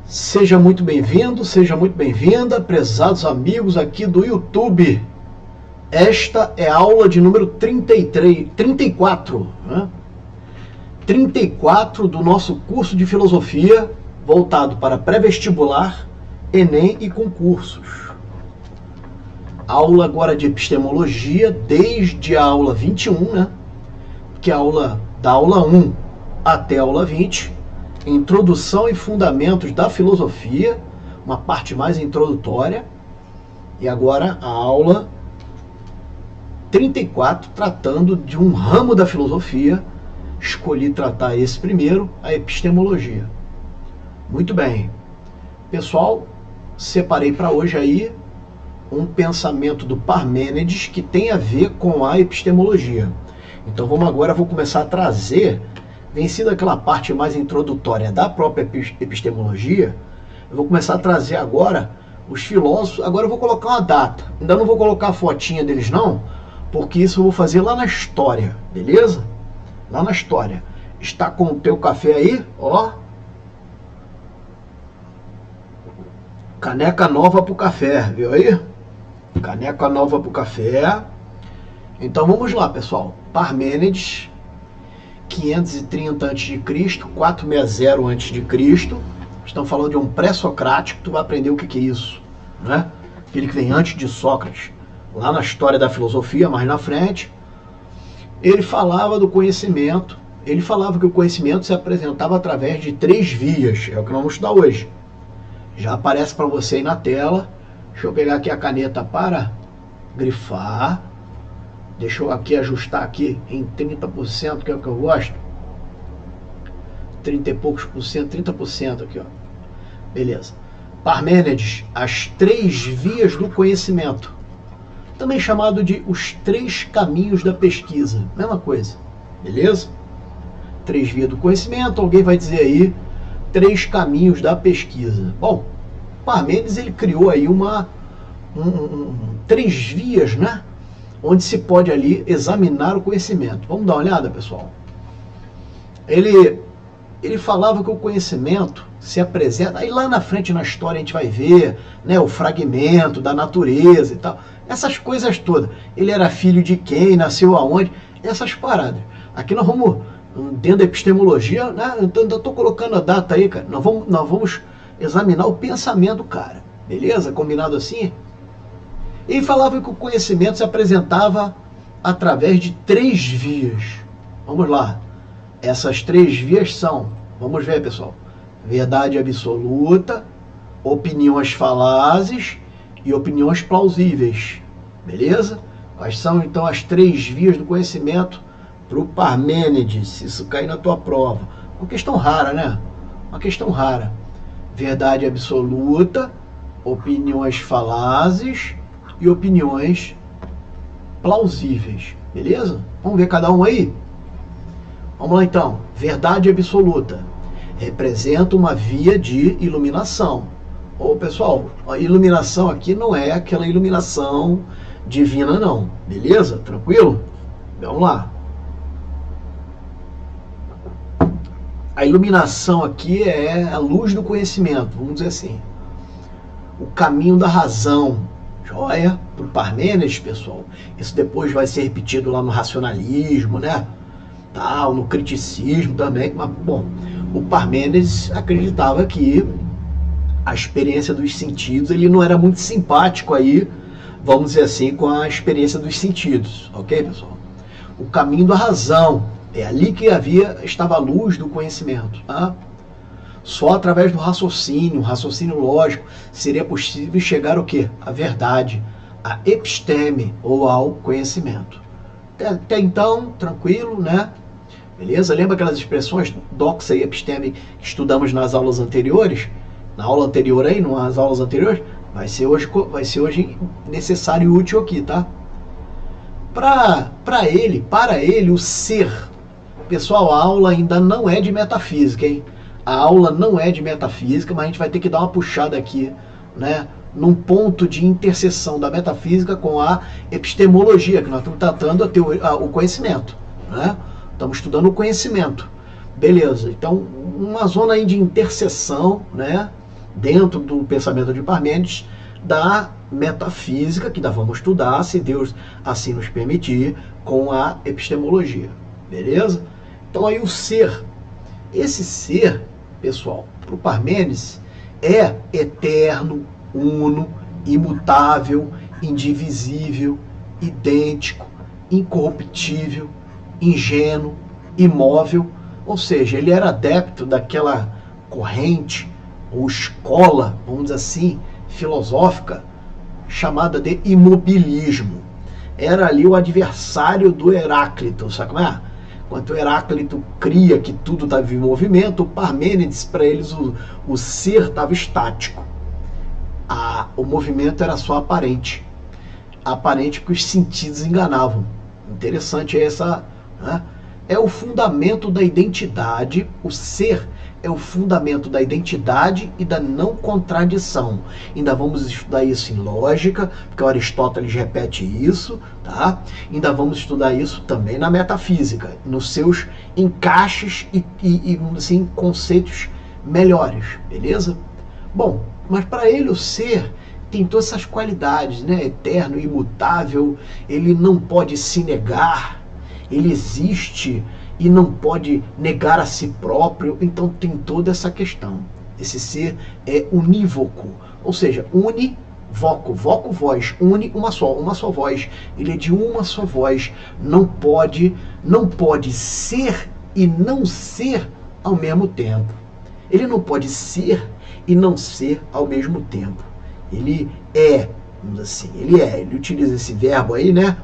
Seja muito bem-vindo, seja muito bem-vinda, prezados amigos aqui do YouTube. Esta é a aula de número 34, né? 34 do nosso curso de filosofia, voltado para pré-vestibular, Enem e concursos. Aula agora de epistemologia, desde a aula 21, né? Que é da aula 1 até a aula 20, introdução e fundamentos da filosofia, uma parte mais introdutória, e agora a aula 34, tratando de um ramo da filosofia. Escolhi tratar esse primeiro, a epistemologia. Muito bem. Pessoal, separei para hoje aí um pensamento do Parmênides que tem a ver com a epistemologia. Então vou começar a trazer, vencida aquela parte mais introdutória da própria epistemologia, eu vou começar a trazer agora os filósofos. Agora eu vou colocar uma data. Ainda não vou colocar a fotinha deles não, porque isso eu vou fazer lá na história, beleza? Lá na história. Está com o teu café aí, ó. Caneca nova pro café, viu aí? Caneca nova pro café. Então vamos lá, pessoal. Parmênides, 530 a.C., 460 a.C. Estamos falando de um pré-socrático. Tu vai aprender o que é isso, né? Aquele que vem antes de Sócrates, lá na história da filosofia, mais na frente. Ele falava do conhecimento. Ele falava que o conhecimento se apresentava através de 3 vias. É o que nós vamos estudar hoje. Já aparece para você aí na tela. Deixa eu pegar aqui a caneta para grifar. Deixa eu aqui ajustar aqui em 30%, que é o que eu gosto. 30 e poucos por cento, 30% aqui, ó. Beleza. Parmênides, as 3 vias do conhecimento. Também chamado de os 3 caminhos da pesquisa. Mesma coisa. Beleza? 3 vias do conhecimento. Alguém vai dizer aí 3 caminhos da pesquisa. Bom, Parmênides ele criou aí 3 vias, né? Onde se pode ali examinar o conhecimento. Vamos dar uma olhada, pessoal? Ele falava que o conhecimento se apresenta, aí lá na frente na história a gente vai ver, né, o fragmento da natureza e tal, essas coisas todas. Ele era filho de quem, nasceu aonde, essas paradas. Aqui nós vamos, dentro da epistemologia, né, eu ainda estou colocando a data aí, cara, nós vamos examinar o pensamento do cara, beleza? Combinado assim? Ele falava que o conhecimento se apresentava através de 3 vias. Vamos lá. Essas 3 vias são, vamos ver, pessoal, verdade absoluta, opiniões falazes e opiniões plausíveis. Beleza? Quais são, então, as 3 vias do conhecimento para o Parmênides, se isso cair na tua prova? Uma questão rara, né? Uma questão rara. Verdade absoluta, opiniões falazes e opiniões plausíveis, beleza? Vamos ver cada um aí? Vamos lá então. Verdade absoluta representa uma via de iluminação. Ô pessoal, a iluminação aqui não é aquela iluminação divina não, beleza? Tranquilo? Vamos lá. A iluminação aqui é a luz do conhecimento, vamos dizer assim. O caminho da razão. Joia, para o Parmênides, pessoal. Isso depois vai ser repetido lá no racionalismo, né? Tal, no criticismo também. Mas, bom, o Parmênides acreditava que a experiência dos sentidos, ele não era muito simpático aí, vamos dizer assim, com a experiência dos sentidos. Ok, pessoal? O caminho da razão. É ali que estava a luz do conhecimento. Tá? Só através do raciocínio lógico, seria possível chegar ao quê? À verdade, à episteme, ou ao conhecimento. Até então, tranquilo, né? Beleza? Lembra aquelas expressões doxa e episteme que estudamos nas aulas anteriores? Na aula anterior aí, nas aulas anteriores? Vai ser hoje necessário e útil aqui, tá? Para ele, o ser. Pessoal, a aula ainda não é de metafísica, hein? A aula não é de metafísica, mas a gente vai ter que dar uma puxada aqui, né, num ponto de interseção da metafísica com a epistemologia, que nós estamos tratando o conhecimento, né? Estamos estudando o conhecimento. Beleza, então uma zona aí de interseção, né, dentro do pensamento de Parmênides, da metafísica, que nós vamos estudar, se Deus assim nos permitir, com a epistemologia. Beleza? Então aí o ser, esse ser, pessoal, para o Parmênides, é eterno, uno, imutável, indivisível, idêntico, incorruptível, ingênuo, imóvel. Ou seja, ele era adepto daquela corrente ou escola, vamos dizer assim, filosófica, chamada de imobilismo. Era ali o adversário do Heráclito, sabe como é? Enquanto o Heráclito cria que tudo estava em movimento, o Parmênides, para eles, o ser estava estático. O movimento era só aparente. Aparente porque os sentidos enganavam. Interessante essa... Né? É o fundamento da identidade, o ser é o fundamento da identidade e da não contradição. Ainda vamos estudar isso em lógica, porque Aristóteles repete isso, tá? Ainda vamos estudar isso também na metafísica, nos seus encaixes e assim, conceitos melhores, beleza? Bom, mas para ele o ser tem todas essas qualidades, né? Eterno, imutável, ele não pode se negar, ele existe e não pode negar a si próprio, então tem toda essa questão. Esse ser é unívoco, ou seja, univoco, voco, voz, une, uma só voz, ele é de uma só voz, não pode ser e não ser ao mesmo tempo. Ele não pode ser e não ser ao mesmo tempo. Ele é, vamos assim, ele utiliza esse verbo aí, né?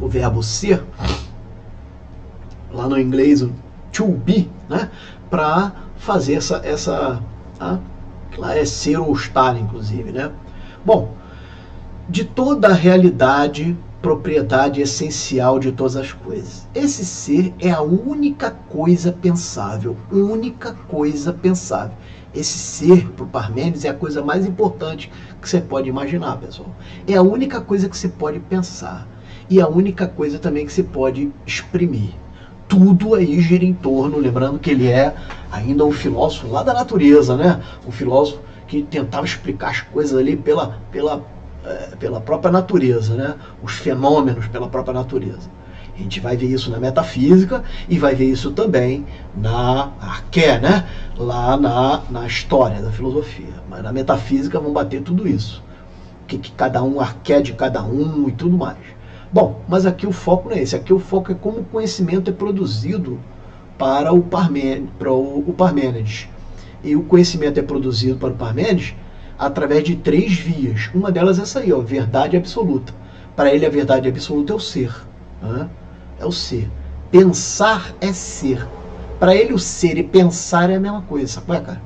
O verbo ser, lá no inglês, o to be, né? Para fazer lá é ser ou estar, inclusive, né? Bom, de toda a realidade, propriedade essencial de todas as coisas. Esse ser é a única coisa pensável, única coisa pensável. Esse ser, para o Parmênides, é a coisa mais importante que você pode imaginar, pessoal. É a única coisa que você pode pensar e a única coisa também que você pode exprimir. Tudo aí gira em torno, lembrando que ele é ainda um filósofo lá da natureza, né? Um filósofo que tentava explicar as coisas ali pela própria natureza, né? Os fenômenos pela própria natureza. A gente vai ver isso na metafísica e vai ver isso também na arqué, né? Lá na história da filosofia. Mas na metafísica vão bater tudo isso. O que cada um, arqué de cada um e tudo mais. Bom, mas aqui o foco não é esse. Aqui o foco é como o conhecimento é produzido para o Parmênides. E o conhecimento é produzido para o Parmênides através de 3 vias. Uma delas é essa aí, ó, verdade absoluta. Para ele a verdade absoluta é o ser. Né? É o ser. Pensar é ser. Para ele o ser e pensar é a mesma coisa. Sacou, cara?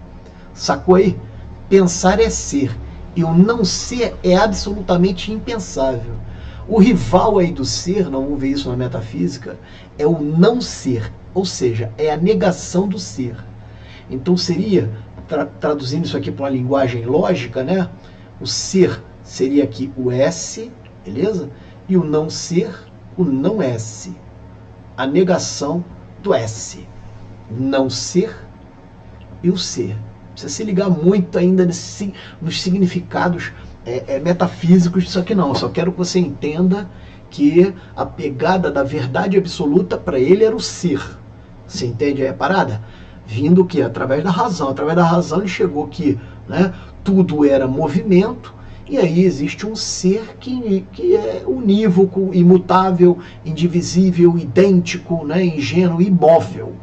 Sacou aí? Pensar é ser. E o não ser é absolutamente impensável. O rival aí do ser, não vamos ver isso na metafísica, é o não ser, ou seja, é a negação do ser. Então seria, traduzindo isso aqui para uma linguagem lógica, né? O ser seria aqui o S, beleza? E o não ser, o não S. A negação do S. Não ser e o ser. Precisa se ligar muito ainda nos significados metafísicos disso aqui não. Eu só quero que você entenda que a pegada da verdade absoluta para ele era o ser. Você entende aí a parada? Vindo o que? Através da razão. Através da razão ele chegou que, né, tudo era movimento e aí existe um ser que é unívoco, imutável, indivisível, idêntico, né, ingênuo, imóvel.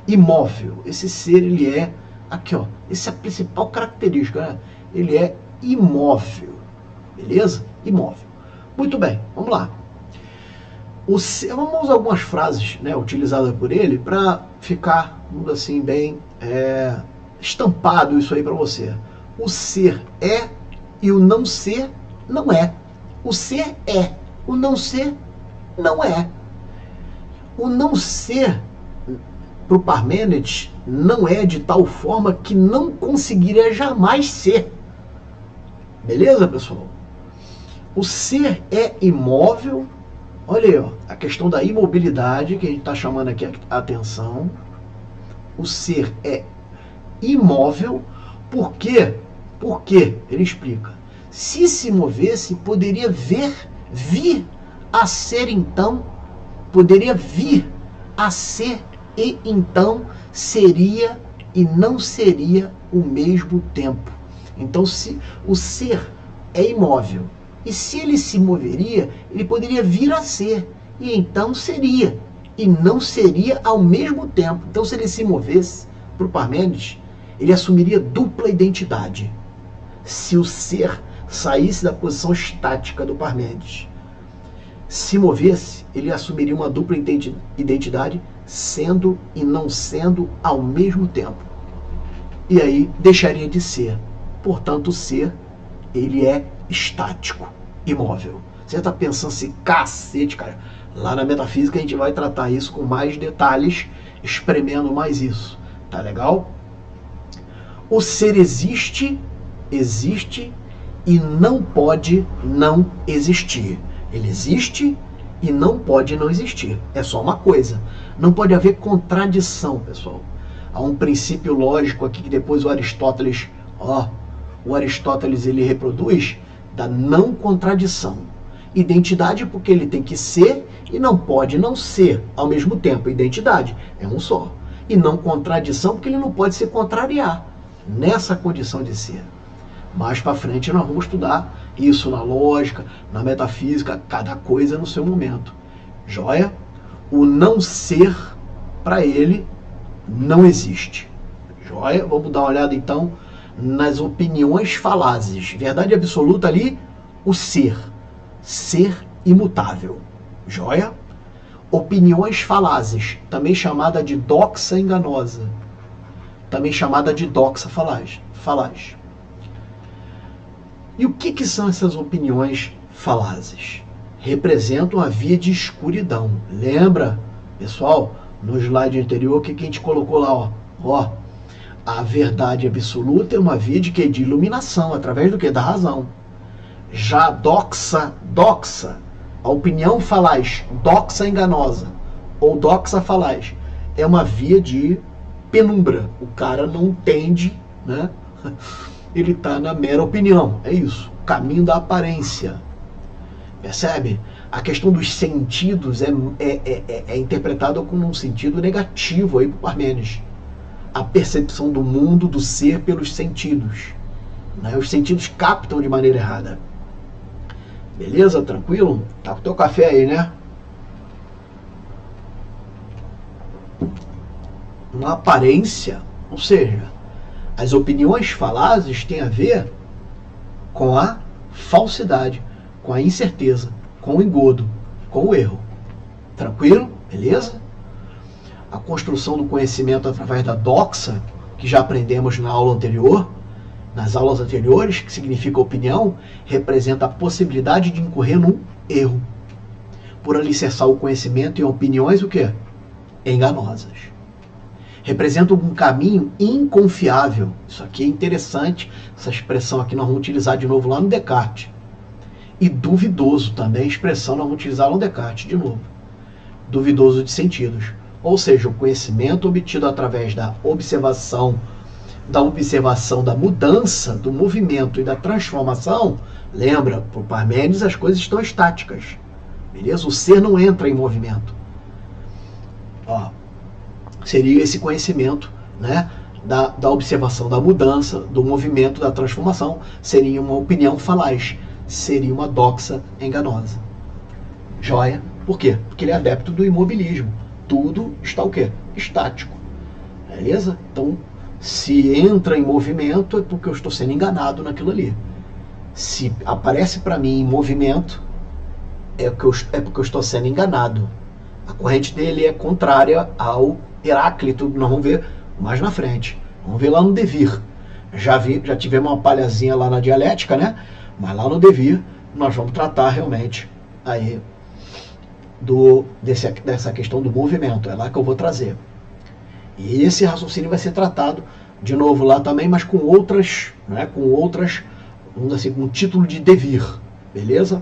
Imóvel. Esse ser, ele é, aqui ó, essa é a principal característica, né? Ele é imóvel. Beleza? Imóvel. Muito bem, vamos lá. Vamos usar algumas frases, né, utilizadas por ele para ficar, assim, bem estampado isso aí para você. O ser é e o não ser não é. O ser é, o não ser não é. O não ser, para o Parmênides, não é de tal forma que não conseguiria jamais ser. Beleza, pessoal? O ser é imóvel. Olha aí, ó, a questão da imobilidade que a gente está chamando aqui a atenção. O ser é imóvel porque Por quê? Ele explica. Se movesse, poderia vir a ser então, poderia vir a ser e então seria e não seria o mesmo tempo. Então, se o ser é imóvel, e se ele se moveria, ele poderia vir a ser, e então seria, e não seria ao mesmo tempo. Então, se ele se movesse para o Parmênides, ele assumiria dupla identidade. Se o ser saísse da posição estática do Parmênides, se movesse, ele assumiria uma dupla identidade, sendo e não sendo ao mesmo tempo. E aí deixaria de ser. Portanto, o ser, ele é estático, imóvel. Você está pensando assim, cacete, cara. Lá na metafísica a gente vai tratar isso com mais detalhes, espremendo mais isso. Tá legal? O ser existe e não pode não existir. Ele existe e não pode não existir. É só uma coisa. Não pode haver contradição, pessoal. Há um princípio lógico aqui que depois o Aristóteles ele reproduz da não contradição. Identidade porque ele tem que ser e não pode não ser ao mesmo tempo. Identidade é um só. E não contradição porque ele não pode se contrariar nessa condição de ser. Mais para frente nós vamos estudar isso na lógica, na metafísica, cada coisa no seu momento. Joia? O não ser, para ele, não existe. Joia? Vamos dar uma olhada então nas opiniões falazes. Verdade absoluta ali, o ser. Ser imutável. Joia? Opiniões falazes, também chamada de doxa enganosa. Também chamada de doxa falaz. E o que são essas opiniões falazes? Representam a via de escuridão. Lembra, pessoal, no slide anterior, o que a gente colocou lá? A verdade absoluta é uma via de quê? De iluminação, através do quê? Da razão. Já a doxa, a opinião falaz, doxa enganosa, ou doxa falaz, é uma via de penumbra. O cara não entende, né? Ele está na mera opinião, é isso, caminho da aparência. Percebe? A questão dos sentidos é interpretada como um sentido negativo aí para o Parmênides. A percepção do mundo, do ser pelos sentidos. Né? Os sentidos captam de maneira errada. Beleza? Tranquilo? Tá com o teu café aí, né? Uma aparência, ou seja, as opiniões falazes têm a ver com a falsidade, com a incerteza, com o engodo, com o erro. Tranquilo? Beleza? A construção do conhecimento através da doxa, que já aprendemos na aula anterior, nas aulas anteriores, que significa opinião, representa a possibilidade de incorrer num erro, por alicerçar o conhecimento em opiniões o quê? Enganosas. Representa um caminho inconfiável. Isso aqui é interessante, essa expressão aqui nós vamos utilizar de novo lá no Descartes. E duvidoso também, a expressão nós vamos utilizar lá no Descartes de novo. Duvidoso de sentidos. Ou seja, o conhecimento obtido através da observação da mudança, do movimento e da transformação. Lembra, para o Parmênides as coisas estão estáticas. Beleza? O ser não entra em movimento. Seria esse conhecimento, né, da observação da mudança, do movimento, da transformação. Seria uma opinião falaz. Seria uma doxa enganosa. Joia? Por quê? Porque ele é adepto do imobilismo. Tudo está o quê? Estático. Beleza? Então, se entra em movimento é porque eu estou sendo enganado naquilo ali. Se aparece para mim em movimento, é porque eu estou sendo enganado. A corrente dele é contrária ao Heráclito, nós vamos ver mais na frente. Vamos ver lá no Devir. Já tivemos uma palhazinha lá na dialética, né? Mas lá no Devir nós vamos tratar realmente aí dessa questão do movimento. É lá que eu vou trazer. E esse raciocínio vai ser tratado de novo lá também, mas com outras, né? Vamos assim, com o título de Devir. Beleza?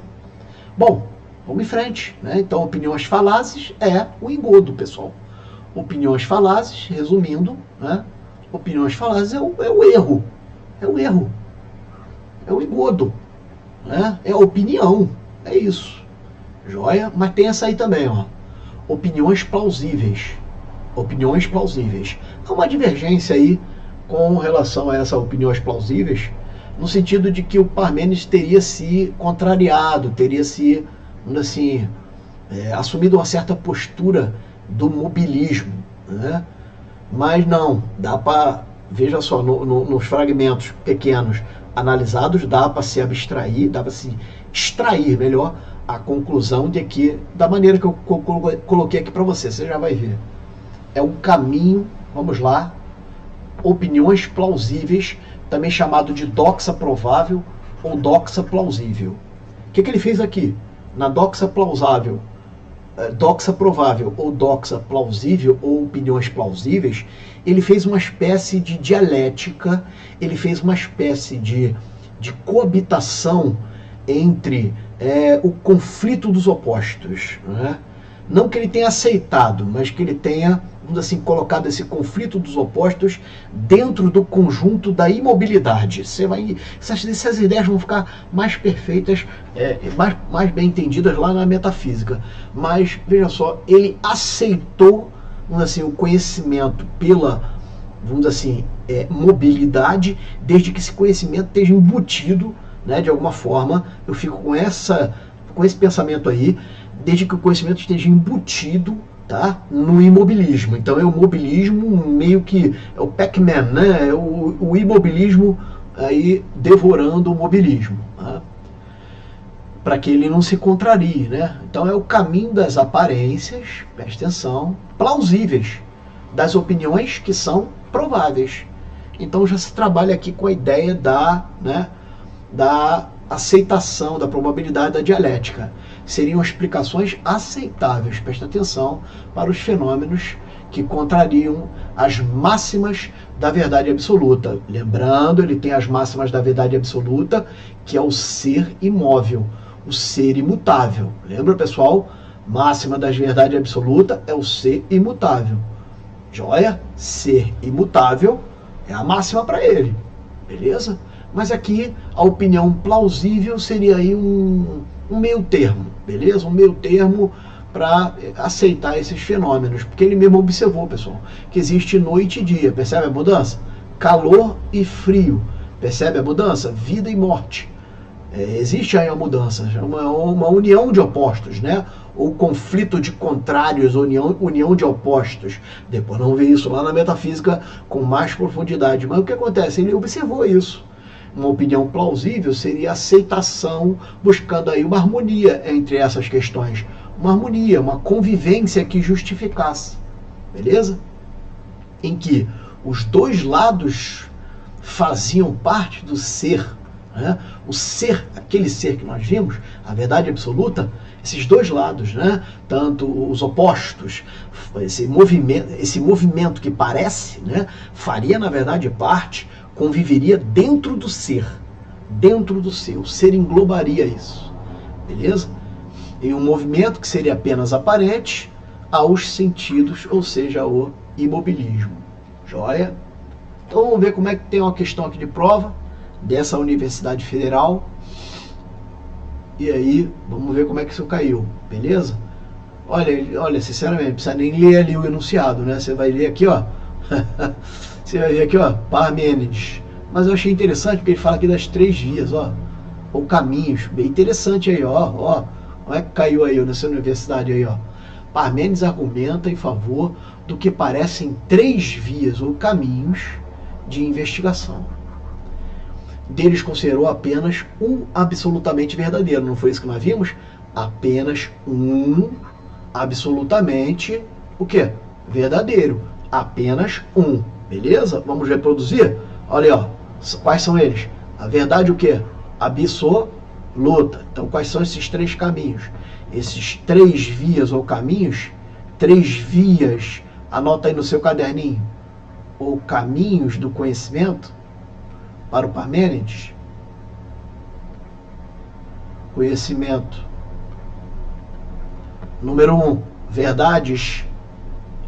Bom, vamos em frente, né? Então, opiniões falazes é o engodo, pessoal. Opiniões falazes, resumindo, né? Opiniões falazes é o erro. É o erro. É o engodo, né? É a opinião, é isso. Joia? Mas tem essa aí também, ó. Opiniões plausíveis. Opiniões plausíveis. Há uma divergência aí com relação a essas opiniões plausíveis, no sentido de que o Parmênides teria se contrariado, teria se, assim, assumido uma certa postura do mobilismo, né? Mas não, dá para, veja só, nos fragmentos pequenos analisados, dá para se abstrair, dá para se extrair melhor a conclusão de que, da maneira que eu coloquei aqui para você já vai ver. É um caminho, vamos lá, opiniões plausíveis, também chamado de doxa provável ou doxa plausível. O que ele fez aqui? Na doxa plausível, doxa provável ou doxa plausível ou opiniões plausíveis, ele fez uma espécie de dialética, ele fez uma espécie de coabitação entre o conflito dos opostos, né? Não que ele tenha aceitado, mas que ele tenha, vamos assim, colocado esse conflito dos opostos dentro do conjunto da imobilidade. Essas ideias vão ficar mais perfeitas, mais bem entendidas lá na metafísica. Mas, veja só, ele aceitou, vamos assim, o conhecimento pela, vamos assim, mobilidade, desde que esse conhecimento esteja embutido, né, de alguma forma. Eu fico com esse pensamento aí, desde que o conhecimento esteja embutido, tá, no imobilismo. Então é o mobilismo meio que é o Pac-Man, né? É o imobilismo aí devorando o mobilismo, tá? Para que ele não se contrarie, né? Então é o caminho das aparências, preste atenção, plausíveis, das opiniões que são prováveis. Então já se trabalha aqui com a ideia da aceitação, da probabilidade da dialética. Seriam explicações aceitáveis, presta atenção, para os fenômenos que contrariam as máximas da verdade absoluta. Lembrando, ele tem as máximas da verdade absoluta, que é o ser imóvel, o ser imutável. Lembra, pessoal? Máxima da verdade absoluta é o ser imutável. Joia? Ser imutável é a máxima para ele. Beleza? Mas aqui a opinião plausível seria aí um meio termo, beleza? Um meio termo para aceitar esses fenômenos, porque ele mesmo observou, pessoal, que existe noite e dia, percebe a mudança? Calor e frio, percebe a mudança? Vida e morte. Existe aí a mudança, uma união de opostos, né? Ou conflito de contrários, união de opostos. Depois não vê isso lá na metafísica com mais profundidade. Mas o que acontece? Ele observou isso. Uma opinião plausível seria a aceitação, buscando aí uma harmonia entre essas questões. Uma harmonia, uma convivência que justificasse. Beleza? Em que os dois lados faziam parte do ser, né? O ser, aquele ser que nós vimos, a verdade absoluta, esses dois lados, né? Tanto os opostos, esse movimento que parece, né? Faria na verdade parte, conviveria dentro do ser, o ser englobaria isso, beleza? Em um movimento que seria apenas aparente aos sentidos, ou seja, o imobilismo. Joia? Então vamos ver como é que tem uma questão aqui de prova dessa Universidade Federal. E aí, vamos ver como é que isso caiu, beleza? Olha, sinceramente, não precisa nem ler ali o enunciado, né? Você vai ler aqui, ó. Você vai ver aqui, ó, Parmênides. Mas eu achei interessante porque ele fala aqui das 3 vias, ó. Ou caminhos. Bem interessante aí, ó. Como é que caiu aí nessa universidade aí, ó. Parmênides argumenta em favor do que parecem 3 vias ou caminhos de investigação. Deles considerou apenas um absolutamente verdadeiro. Não foi isso que nós vimos? Apenas um absolutamente, o quê? Verdadeiro. Apenas um. Beleza? Vamos reproduzir? Olha aí, ó. Quais são eles? A verdade o quê? Absoluta. Então, quais são esses 3 caminhos? Esses 3 vias ou caminhos, 3 vias, anota aí no seu caderninho, ou caminhos do conhecimento, para o Parmênides. Conhecimento. Número 1, verdades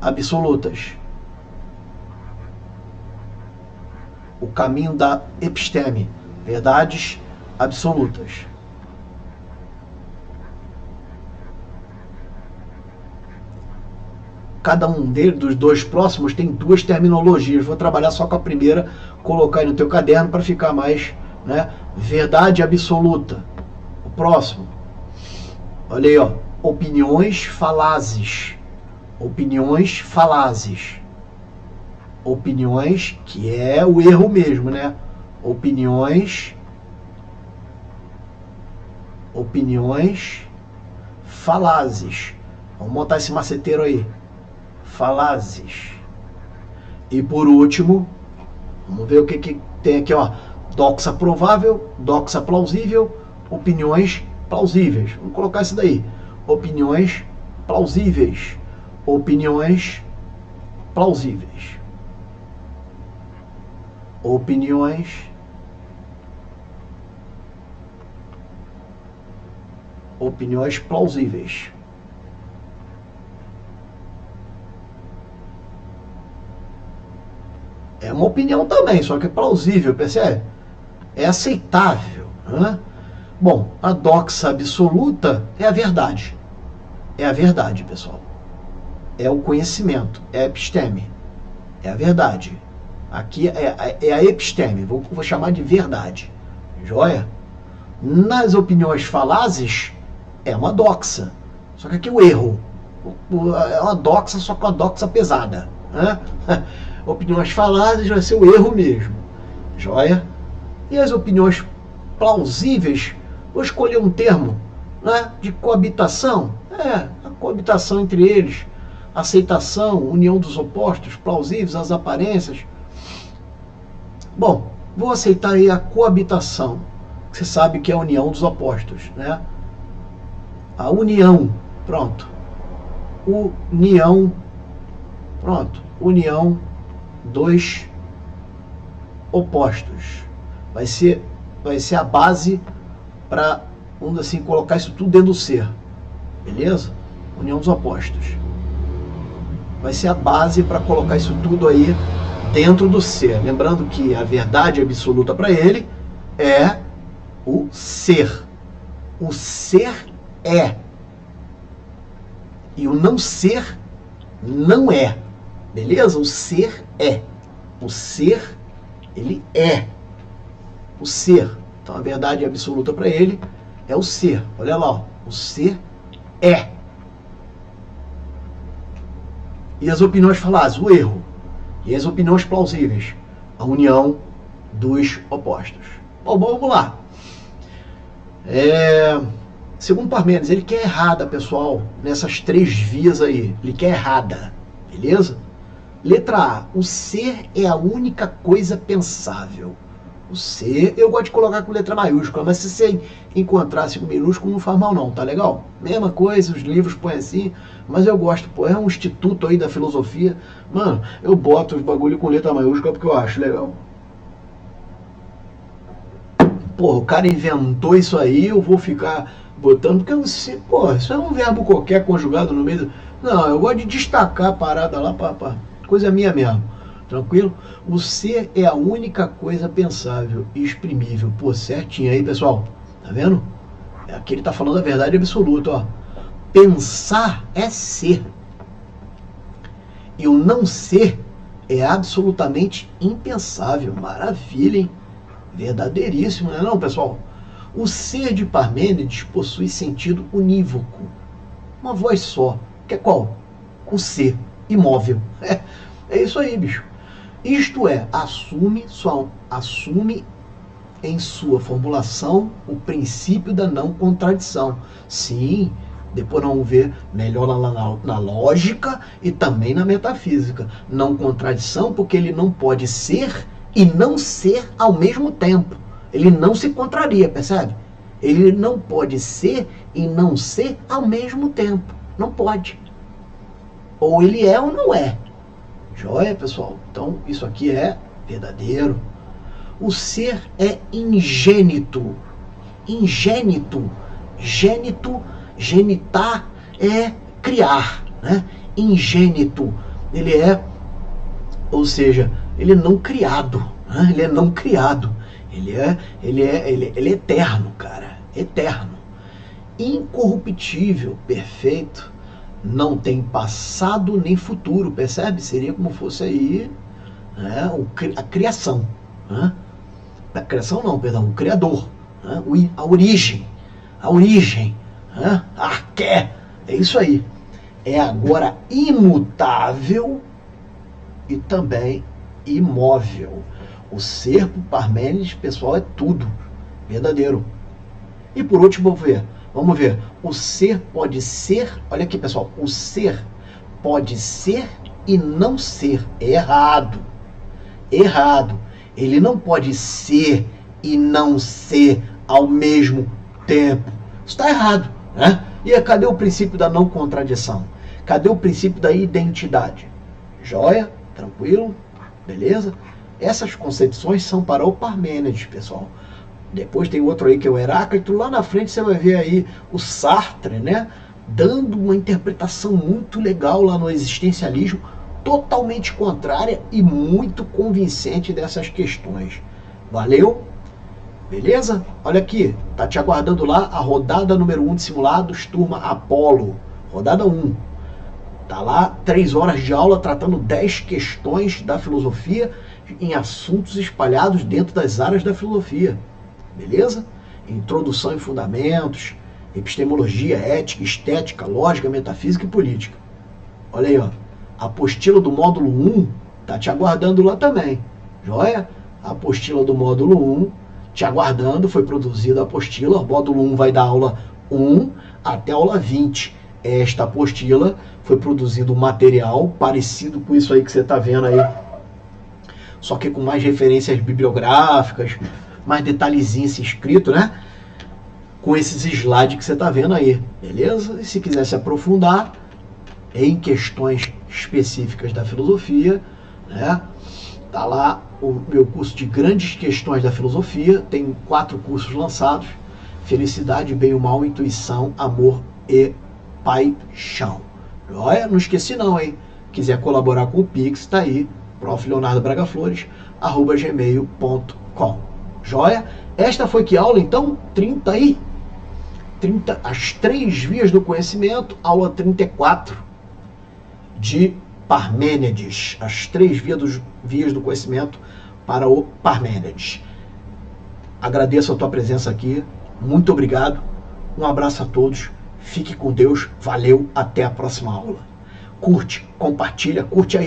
absolutas. O caminho da episteme, Verdades absolutas. Cada um dos dois próximos tem duas terminologias. Vou trabalhar só com a primeira, colocar aí no teu caderno para ficar mais, né? Verdade absoluta. O próximo. Olha aí, ó. Opiniões falazes. Opiniões falazes. Opiniões, que é o erro mesmo, né? Opiniões falazes. Vamos montar esse maceteiro aí. Falazes. E por último, vamos ver o que tem aqui, ó. Doxa provável, doxa plausível, opiniões plausíveis. Vamos colocar isso daí. Opiniões plausíveis. Opiniões plausíveis. Opiniões plausíveis. É uma opinião também, só que é plausível, percebe? É aceitável, né? Bom, a doxa absoluta é a verdade. É a verdade, pessoal. É o conhecimento, é a episteme. É a verdade. Aqui é a episteme, vou chamar de verdade. Joia? Nas opiniões falazes, é uma doxa. Só que aqui é o erro. É uma doxa, só com a doxa pesada, né? Opiniões falazes vai ser o erro mesmo. Joia? E as opiniões plausíveis, vou escolher um termo, né, de coabitação. A coabitação entre eles. Aceitação, união dos opostos, plausíveis, as aparências. Bom, vou aceitar aí a coabitação. Você sabe que é a união dos opostos, né? A união, pronto. União, pronto. União dos opostos. Vai ser a base para, vamos assim, colocar isso tudo dentro do ser. Beleza? União dos opostos. Vai ser a base para colocar isso tudo aí dentro do ser. Lembrando que a verdade absoluta para ele é o ser. O ser é. E o não ser não é. Beleza? O ser é. O ser, ele é. O ser. Então a verdade absoluta para ele é o ser. Olha lá, ó. O ser é. E as opiniões falazes, o erro. E as opiniões plausíveis, a união dos opostos. Bom, vamos lá. Segundo Parmênides, ele quer errada, pessoal, nessas três vias aí. Ele quer errada, beleza? Letra A, o ser é a única coisa pensável. O ser, eu gosto de colocar com letra maiúscula, mas se você encontrasse com minúsculo, não faz mal não, tá legal? Mesma coisa, os livros põem assim, mas eu gosto, pô, é um instituto aí da filosofia. Mano, eu boto os bagulho com letra maiúscula porque eu acho legal. Porra, o cara inventou isso aí, eu vou ficar botando, porque eu sei, porra, isso é um verbo qualquer conjugado no meio do... Não, eu gosto de destacar a parada lá, coisa minha mesmo. Tranquilo? O ser é a única coisa pensável e exprimível. Pô, certinho aí, pessoal. Tá vendo? Aqui ele tá falando a verdade absoluta, ó. Pensar é ser. E o não ser é absolutamente impensável. Maravilha, hein? Verdadeiríssimo, não é não, pessoal? O ser de Parmênides possui sentido unívoco. Uma voz só. Que é qual? O ser. Imóvel. É isso aí, bicho. Isto é, assume em sua formulação o princípio da não contradição. Sim, depois vamos ver melhor na lógica e também na metafísica. Não contradição porque ele não pode ser e não ser ao mesmo tempo. Ele não se contraria, percebe? Ele não pode ser e não ser ao mesmo tempo. Não pode. Ou ele é ou não é. Joia, pessoal? Então, isso aqui é verdadeiro. O ser é ingênito. Ingênito. Gênito, genitar é criar, né? Ingênito. Ele é, ou seja, ele é não criado. Né? Ele é não criado. Ele é eterno, cara. Eterno. Incorruptível, perfeito. Não tem passado nem futuro, percebe? Seria como fosse aí, né, a criação. Né? A criação não, perdão, o Criador. Né? A origem. Né? A arqué. É isso aí. É agora imutável e também imóvel. O ser pro Parmênides, pessoal, é tudo verdadeiro. E por último, vamos ver. O ser pode ser, olha aqui, pessoal, o ser pode ser e não ser. É errado. Errado. Ele não pode ser e não ser ao mesmo tempo. Isso está errado, né? E cadê o princípio da não contradição? Cadê o princípio da identidade? Joia? Tranquilo? Beleza? Essas concepções são para o Parmênides, pessoal. Depois tem outro aí que é o Heráclito. Lá na frente você vai ver aí o Sartre, né? Dando uma interpretação muito legal lá no existencialismo, totalmente contrária e muito convincente dessas questões. Valeu? Beleza? Olha aqui, tá te aguardando lá a rodada número 1 de simulados, turma Apolo. Rodada 1. Tá lá, 3 horas de aula tratando 10 questões da filosofia em assuntos espalhados dentro das áreas da filosofia. Beleza? Introdução e fundamentos, epistemologia, ética, estética, lógica, metafísica e política. Olha aí, ó. A apostila do módulo 1 tá te aguardando lá também. Joia? A apostila do módulo 1 te aguardando, foi produzida a apostila. O módulo 1 vai dar aula 1 até a aula 20. Esta apostila foi produzido um material parecido com isso aí que você está vendo aí, só que com mais referências bibliográficas, mais detalhezinhos escrito, né? Com esses slides que você está vendo aí, beleza? E se quiser se aprofundar em questões específicas da filosofia, né? Tá lá o meu curso de grandes questões da filosofia, tem 4 cursos lançados: felicidade, bem ou mal, intuição, amor e paixão. Olha, não esqueci não, hein? Quiser colaborar com o Pix, tá aí, prof.leonardobragaflores@gmail.com. Joia? Esta foi que aula, então? 30, as 3 vias do conhecimento, aula 34 de Parmênides. As 3 vias do conhecimento para o Parmênides. Agradeço a tua presença aqui, muito obrigado, um abraço a todos, fique com Deus, valeu, até a próxima aula. Curte, compartilha, curte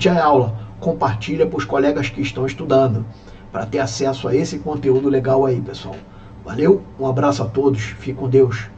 a aula, compartilha para os colegas que estão estudando, para ter acesso a esse conteúdo legal aí, pessoal. Valeu, um abraço a todos, fique com Deus.